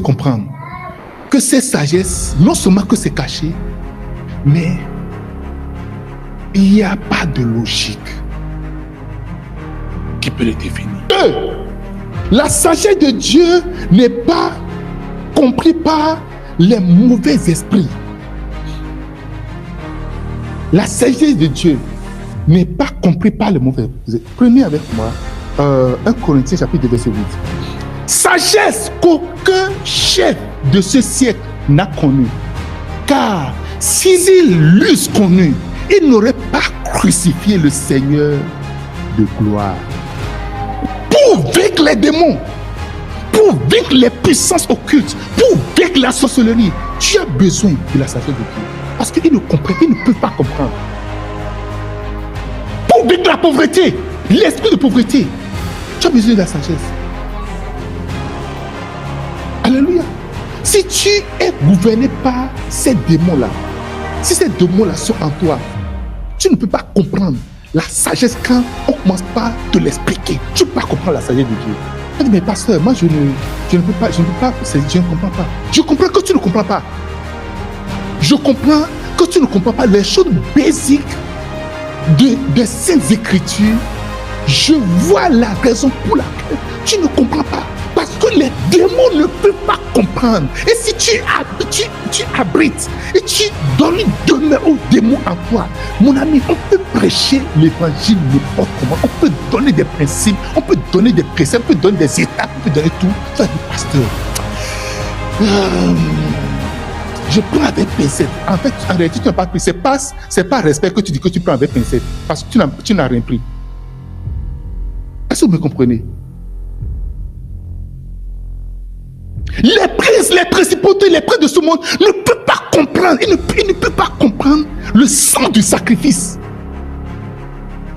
comprendre que cette sagesse, non seulement que c'est caché, mais il n'y a pas de logique qui peut le définir. La sagesse de Dieu n'est pas comprise par les mauvais esprits. La sagesse de Dieu n'est pas comprise par les mauvais esprits. Prenez avec moi 1 Corinthiens chapitre 2 verset 8. Sagesse qu'aucun chef de ce siècle n'a connue. Car s'ils l'eussent connue, ils n'auraient pas crucifié le Seigneur de gloire. Pour vaincre les démons, pour vaincre les puissances occultes, pour vaincre la sorcellerie, tu as besoin de la sagesse de Dieu. Parce qu'ils ne comprennent, ils ne peuvent pas comprendre. Pour vaincre la pauvreté, l'esprit de pauvreté, tu as besoin de la sagesse. Alléluia. Si tu es gouverné par ces démons-là, si ces démons-là sont en toi, tu ne peux pas comprendre la sagesse quand on commence pas te l'expliquer. Tu ne peux pas comprendre la sagesse de Dieu. Tu dis, mais pasteur, moi je ne peux pas, je ne comprends pas. Je comprends que tu ne comprends pas. Je comprends que tu ne comprends pas les choses basiques des Saintes Écritures. Je vois la raison pour laquelle tu ne comprends pas. Parce que les démons ne peuvent pas comprendre. Et si tu abrites et tu donnes une demeure aux démons en toi, mon ami, on peut prêcher l'évangile n'importe comment. On peut donner des principes, on peut donner des préceptes, on peut donner des étapes, on peut donner tout. Ça dit, pasteur, je prends avec pincette. En fait, en réalité, tu n'as pas pris. C'est pas respect que tu dis que tu prends avec pincette. Parce que tu n'as rien pris. Est-ce que vous me comprenez? Les princes, les principautés, les princes de ce monde ne peuvent pas comprendre. Ils ne peuvent pas comprendre le sang du sacrifice.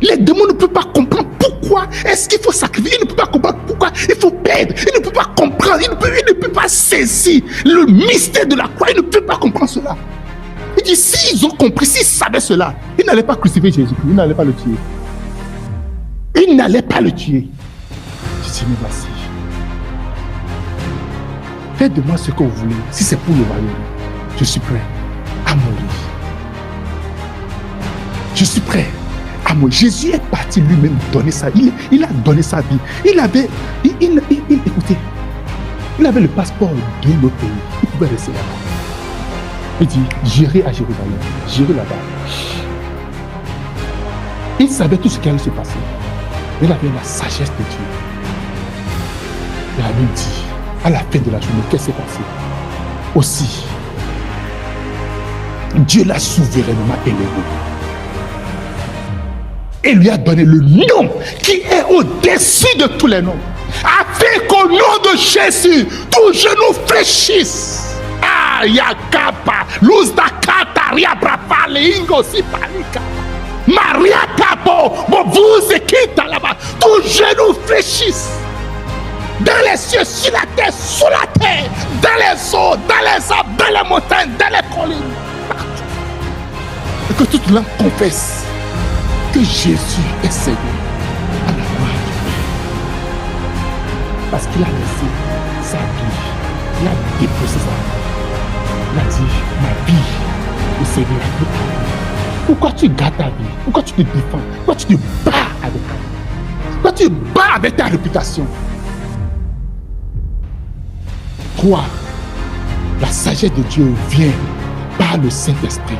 Les démons ne peuvent pas comprendre pourquoi est-ce qu'il faut sacrifier. Ils ne peuvent pas comprendre pourquoi il faut perdre. Ils ne peuvent pas comprendre. Ils ne peuvent pas saisir le mystère de la croix. Ils ne peuvent pas comprendre cela. Il dit, s'ils ont compris, s'ils savaient cela, ils n'allaient pas crucifier Jésus. Ils n'allaient pas le tuer. Ils n'allaient pas le tuer. Je dis, mais voici. Faites de moi ce que vous voulez. Si c'est pour le royaume, je suis prêt à mourir. Je suis prêt à mourir. Jésus est parti lui-même donner sa vie. Il a donné sa vie. Écoutez, il avait le passeport de notre pays. Il pouvait rester là-bas. Il dit, j'irai à Jérusalem. J'irai là-bas. Il savait tout ce qui allait se passer. Il avait la sagesse de Dieu. Il a même dit, à la fin de la journée, qu'est-ce qui s'est passé? Aussi, Dieu l'a souverainement élevé. Et lui a donné le nom qui est au-dessus de tous les noms. Afin qu'au nom de Jésus, tout genou fléchisse. Ah, Yakapa, Luzda Kataria Brapa, Leingo Sipanika. Maria Capo, vous quitte là-bas, tout genou fléchisse. Dans les cieux, sur la terre, sous la terre, dans les eaux, dans les arbres, dans les montagnes, dans les collines, partout. Et que toute langue confesse que Jésus est Seigneur à la gloire du Père. Parce qu'il a laissé sa vie, il a déposé sa vie. Il a dit, ma vie, le Seigneur a pris ta vie. Pourquoi tu gardes ta vie? Pourquoi tu te défends? Pourquoi tu te bats avec ta vie? Pourquoi tu te bats avec ta réputation? Toi, la sagesse de Dieu vient par le Saint-Esprit.